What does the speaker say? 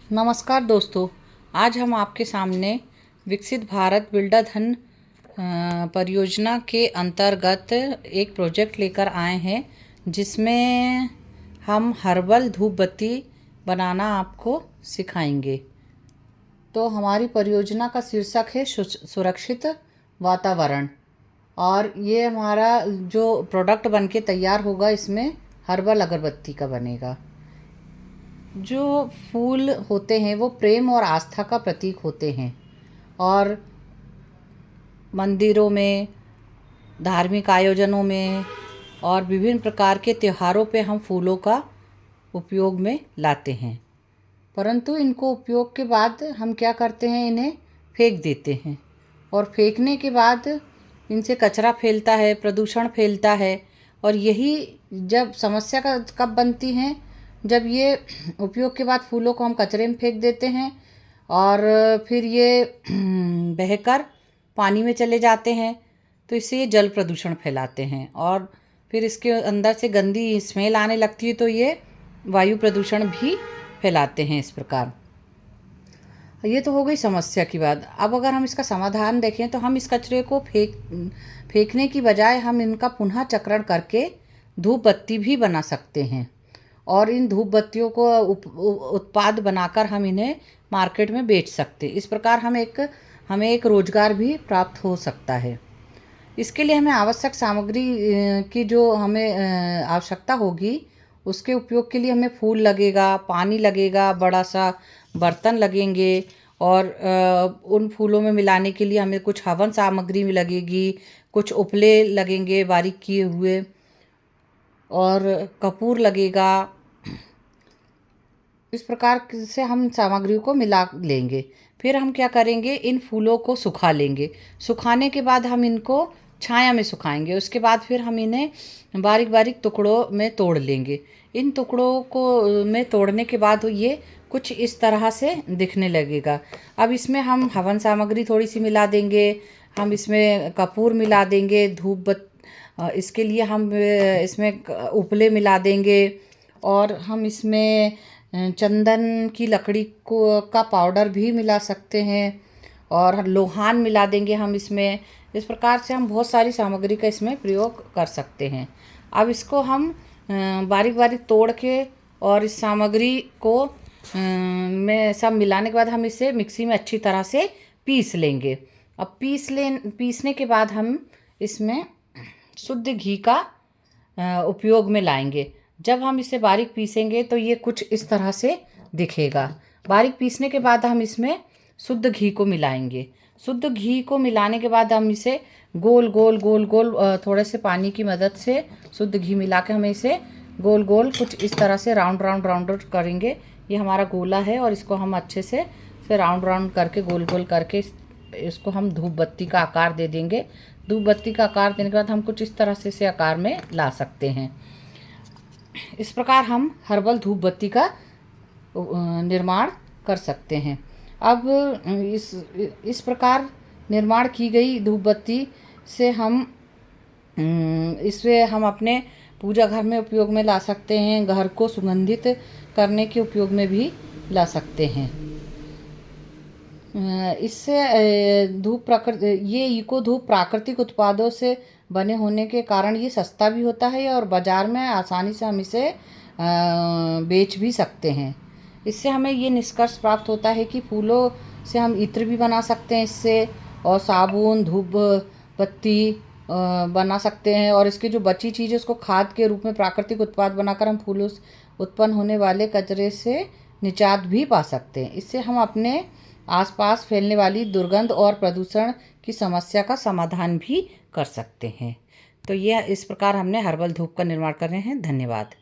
नमस्कार दोस्तों, आज हम आपके सामने विकसित भारत बिल्डर धन परियोजना के अंतर्गत एक प्रोजेक्ट लेकर आए हैं, जिसमें हम हर्बल धूप बत्ती बनाना आपको सिखाएंगे। तो हमारी परियोजना का शीर्षक है सुरक्षित वातावरण, और ये हमारा जो प्रोडक्ट बनके तैयार होगा इसमें हर्बल अगरबत्ती का बनेगा। जो फूल होते हैं वो प्रेम और आस्था का प्रतीक होते हैं, और मंदिरों में, धार्मिक आयोजनों में और विभिन्न प्रकार के त्योहारों पे हम फूलों का उपयोग में लाते हैं। परंतु इनको उपयोग के बाद हम क्या करते हैं, इन्हें फेंक देते हैं, और फेंकने के बाद इनसे कचरा फैलता है, प्रदूषण फैलता है। और यही जब समस्या का कब बनती हैं, जब ये उपयोग के बाद फूलों को हम कचरे में फेंक देते हैं और फिर ये बहकर पानी में चले जाते हैं, तो इससे ये जल प्रदूषण फैलाते हैं, और फिर इसके अंदर से गंदी स्मेल आने लगती है, तो ये वायु प्रदूषण भी फैलाते हैं। इस प्रकार ये तो हो गई समस्या की बात। अब अगर हम इसका समाधान देखें तो हम इस कचरे को फेंकने की बजाय हम इनका पुनः चक्रण करके धूप बत्ती भी बना सकते हैं, और इन धूप बत्तियों को उत्पाद बनाकर हम इन्हें मार्केट में बेच सकते हैं। इस प्रकार हमें एक रोज़गार भी प्राप्त हो सकता है। इसके लिए हमें आवश्यक सामग्री की जो हमें आवश्यकता होगी, उसके उपयोग के लिए हमें फूल लगेगा, पानी लगेगा, बड़ा सा बर्तन लगेंगे, और उन फूलों में मिलाने के लिए हमें कुछ हवन सामग्री भी लगेगी, कुछ उपले लगेंगे बारीक किए हुए, और कपूर लगेगा। इस प्रकार से हम सामग्री को मिला लेंगे। फिर हम क्या करेंगे, इन फूलों को सुखा लेंगे। सुखाने के बाद हम इनको छाया में सुखाएंगे। उसके बाद फिर हम इन्हें बारीक बारीक टुकड़ों में तोड़ लेंगे। इन टुकड़ों को में तोड़ने के बाद ये कुछ इस तरह से दिखने लगेगा। अब इसमें हम हवन सामग्री थोड़ी सी मिला देंगे, हम इसमें कपूर मिला देंगे, इसके लिए हम इसमें उपले मिला देंगे, और हम इसमें चंदन की लकड़ी का पाउडर भी मिला सकते हैं, और लोहान मिला देंगे हम इसमें। इस प्रकार से हम बहुत सारी सामग्री का इसमें प्रयोग कर सकते हैं। अब इसको हम बारीक बारीक तोड़ के और इस सामग्री को में सब मिलाने के बाद हम इसे मिक्सी में अच्छी तरह से पीस लेंगे। अब पीसने के बाद हम इसमें शुद्ध घी का उपयोग में लाएंगे। जब हम इसे बारीक पीसेंगे तो ये कुछ इस तरह से दिखेगा। बारीक पीसने के बाद हम इसमें शुद्ध घी को मिलाएंगे। शुद्ध घी को मिलाने के बाद हम इसे गोल गोल गोल गोल थोड़े से पानी की मदद से शुद्ध घी मिला के हमें इसे गोल गोल कुछ इस तरह से राउंड राउंड राउंड करेंगे। ये हमारा गोला है, और इसको हम अच्छे से राउंड राउंड करके गोल गोल करके इसको हम धूप बत्ती का आकार दे देंगे। धूप बत्ती का आकार देने के बाद हम कुछ इस तरह से इसे आकार में ला सकते हैं। इस प्रकार हम हर्बल धूप बत्ती का निर्माण कर सकते हैं। अब इस प्रकार निर्माण की गई धूप बत्ती से इससे हम अपने पूजा घर में उपयोग में ला सकते हैं, घर को सुगंधित करने के उपयोग में भी ला सकते हैं। इससे ये इको धूप प्राकृतिक उत्पादों से बने होने के कारण ये सस्ता भी होता है, और बाज़ार में आसानी से हम इसे बेच भी सकते हैं। इससे हमें ये निष्कर्ष प्राप्त होता है कि फूलों से हम इत्र भी बना सकते हैं इससे, और साबुन, धूप बत्ती बना सकते हैं, और इसकी जो बची चीज़ है उसको खाद के रूप में प्राकृतिक उत्पाद बनाकर हम फूलों से उत्पन्न होने वाले कचरे से निजात भी पा सकते हैं। इससे हम अपने आसपास फैलने वाली दुर्गंध और प्रदूषण की समस्या का समाधान भी कर सकते हैं। तो यह इस प्रकार हमने हर्बल धूप का निर्माण कर रहे हैं। धन्यवाद।